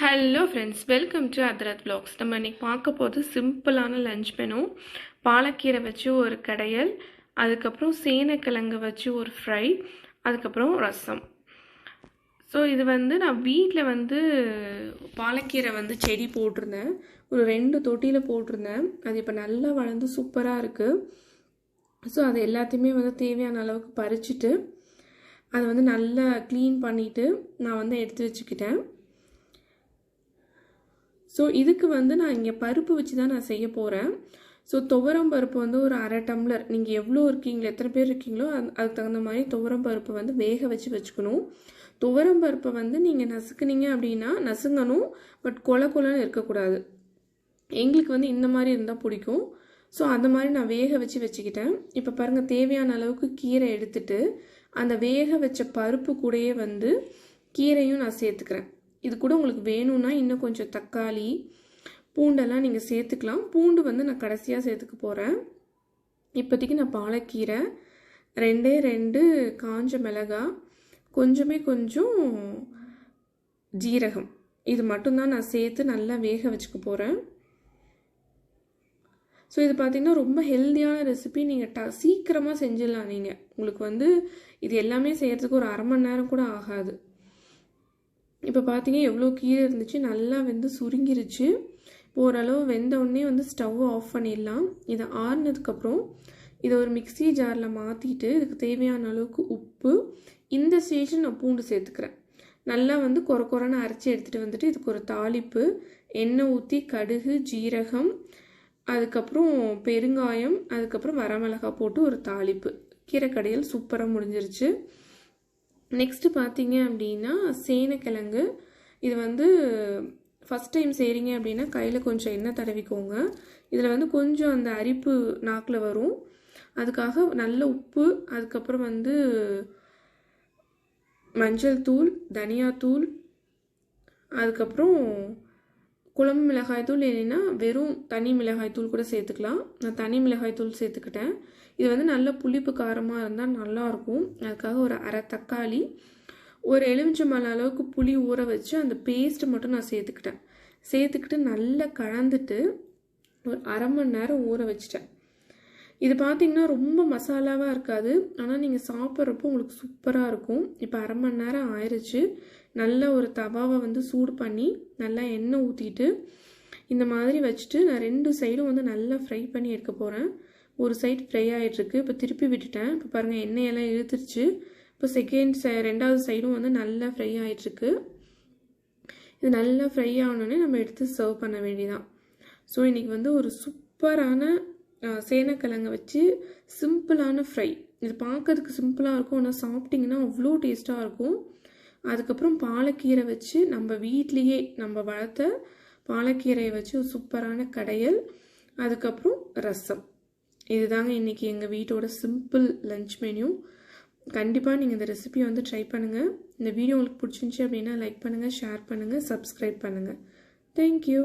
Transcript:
Hello friends, welcome to அதரத் vlogs. நம்ம இன்றைக்கி பார்க்க போகிறது சிம்பிளான லஞ்ச் மெனு. பாலக்கீரை வச்சு ஒரு கடையல், அதுக்கப்புறம் சேனைக்கிழங்கு வச்சு ஒரு ஃப்ரை, அதுக்கப்புறம் ரசம். ஸோ இது நான் வீட்டில் பாலக்கீரை செடி போட்டிருந்தேன். ஒரு 2 தொட்டியில் போட்டிருந்தேன். அது இப்போ நல்லா வளர்ந்து சூப்பராக இருக்குது. ஸோ அது எல்லாத்தையுமே தேவையான அளவுக்கு பறிச்சுட்டு அதை நல்லா க்ளீன் பண்ணிவிட்டு நான் எடுத்து வச்சுக்கிட்டேன். ஸோ இதுக்கு நான் இங்கே பருப்பு வச்சு தான் நான் செய்ய போகிறேன். ஸோ துவரம் பருப்பு ஒரு 1/2 டம்ளர், நீங்கள் எவ்வளோ இருக்கீங்களோ, எத்தனை பேர் இருக்கீங்களோ அதுக்கு தகுந்த மாதிரி துவரம் பருப்பு வேக வச்சுக்கணும். துவரம் பருப்பை நீங்கள் நசுக்குனீங்க அப்படின்னா நசுங்கணும், பட் கொலன்னு இருக்கக்கூடாது. எங்களுக்கு இந்த மாதிரி இருந்தால் பிடிக்கும். ஸோ அந்த மாதிரி நான் வேக வச்சுக்கிட்டேன். இப்போ பாருங்கள், தேவையான அளவுக்கு கீரை எடுத்துட்டு அந்த வேக வச்ச பருப்பு கூடயே கீரையும் நான் சேர்த்துக்கிறேன். இது கூட உங்களுக்கு வேணும்னா இன்னும் கொஞ்சம் தக்காளி, பூண்டெல்லாம் நீங்கள் சேர்த்துக்கலாம். பூண்டு நான் கடைசியாக சேர்த்துக்க போகிறேன். இப்போதைக்கு நான் பாலக்கீரை, 2 காஞ்ச மிளகாய், கொஞ்சம் ஜீரகம், இது மட்டும்தான் நான் சேர்த்து நல்லா வேக வச்சுக்க போகிறேன். ஸோ இது பார்த்திங்கன்னா ரொம்ப ஹெல்த்தியான ரெசிபி. நீங்கள் சீக்கிரமாக செஞ்சிடலாம். நீங்கள் உங்களுக்கு இது எல்லாமே செய்கிறதுக்கு ஒரு 1/2 மணி நேரம் கூட ஆகாது. இப்போ பார்த்தீங்க எவ்வளோ கீரை இருந்துச்சு, நல்லா சுருங்கிருச்சு. ஓரளவு வெந்தவுடனே ஸ்டவ் ஆஃப் பண்ணிடலாம். இதை ஆறுனதுக்கப்புறம் இதை ஒரு மிக்சி ஜாரில் மாற்றிட்டு இதுக்கு தேவையான அளவுக்கு உப்பு, இந்த ஸ்டேஜில் நான் பூண்டு சேர்த்துக்கிறேன். நல்லா கொரன்னு அரைச்சி எடுத்துகிட்டு இதுக்கு ஒரு தாளிப்பு, எண்ணெய் ஊற்றி கடுகு, ஜீரகம், அதுக்கப்புறம் பெருங்காயம், அதுக்கப்புறம் வரமிளகாய் போட்டு ஒரு தாளிப்பு. கீரை கடையல் சூப்பராக முடிஞ்சிருச்சு. நெக்ஸ்ட்டு பார்த்தீங்க அப்படின்னா சேனைக்கிழங்கு. இது ஃபஸ்ட் டைம் செய்கிறீங்க அப்படின்னா கையில் கொஞ்சம் எண்ணெய் தடவிக்கோங்க. இதில் கொஞ்சம் அந்த அரிப்பு நாக்கில் வரும். அதுக்காக நல்ல உப்பு, அதுக்கப்புறம் மஞ்சள் தூள், தனியாத்தூள், அதுக்கப்புறம் குழம்பு மிளகாய் தூள், இல்லைன்னா வெறும் தனி மிளகாய் தூள் கூட சேர்த்துக்கலாம். நான் தனி மிளகாய் தூள் சேர்த்துக்கிட்டேன். இது நல்ல புளிப்பு காரமாக இருந்தால் நல்லாயிருக்கும். அதுக்காக ஒரு 1/2 தக்காளி, ஒரு எலுமிச்சம்பழம் அளவுக்கு புளி ஊற வச்சு அந்த பேஸ்ட்டு மட்டும் நான் சேர்த்துக்கிட்டு நல்லா கலந்துட்டு ஒரு 1/2 மணி நேரம் ஊற வச்சிட்டேன். இது பார்த்திங்கன்னா ரொம்ப மசாலாவாக இருக்காது, ஆனால் நீங்கள் சாப்பிட்றப்போ உங்களுக்கு சூப்பராக இருக்கும். இப்போ 1/2 மணி நேரம் ஆயிடுச்சு. நல்லா ஒரு தவாவை சூடு பண்ணி நல்லா எண்ணெய் ஊற்றிட்டு இந்த மாதிரி வச்சுட்டு நான் 2 சைடும் நல்லா ஃப்ரை பண்ணி எடுக்க போகிறேன். ஒரு சைடு ஃப்ரை ஆகிட்டுருக்கு. இப்போ திருப்பி விட்டுட்டேன். இப்போ பாருங்கள், எண்ணெயெல்லாம் இழுத்துருச்சு. இப்போ 2வது சைடும் நல்லா ஃப்ரை ஆகிட்டுருக்கு. இது நல்லா ஃப்ரை ஆகணுன்னே நம்ம எடுத்து சர்வ் பண்ண வேண்டியதான். ஸோ இன்றைக்கி ஒரு சூப்பரான சேனைக்கிழங்கு வச்சு சிம்பிளான ஃப்ரை. இது பார்க்கறதுக்கு சிம்பிளாக இருக்கும், ஆனால் சாப்பிட்டிங்கன்னா அவ்வளோ டேஸ்ட்டாக இருக்கும். அதுக்கப்புறம் பாலக்கீரை வச்சு நம்ம வீட்லேயே நம்ம வளர்த்த பாலக்கீரையை வச்சு ஒரு சூப்பரான கடையல், அதுக்கப்புறம் ரசம். இதுதாங்க இன்றைக்கி எங்கள் வீட்டோட சிம்பிள் லஞ்ச் மெனு. கண்டிப்பாக நீங்கள் இந்த ரெசிபி ட்ரை பண்ணுங்கள். இந்த வீடியோ உங்களுக்கு பிடிச்சிருந்துச்சி அப்படின்னா லைக் பண்ணுங்கள், ஷேர் பண்ணுங்கள், சப்ஸ்கிரைப் பண்ணுங்கள். தேங்க்யூ.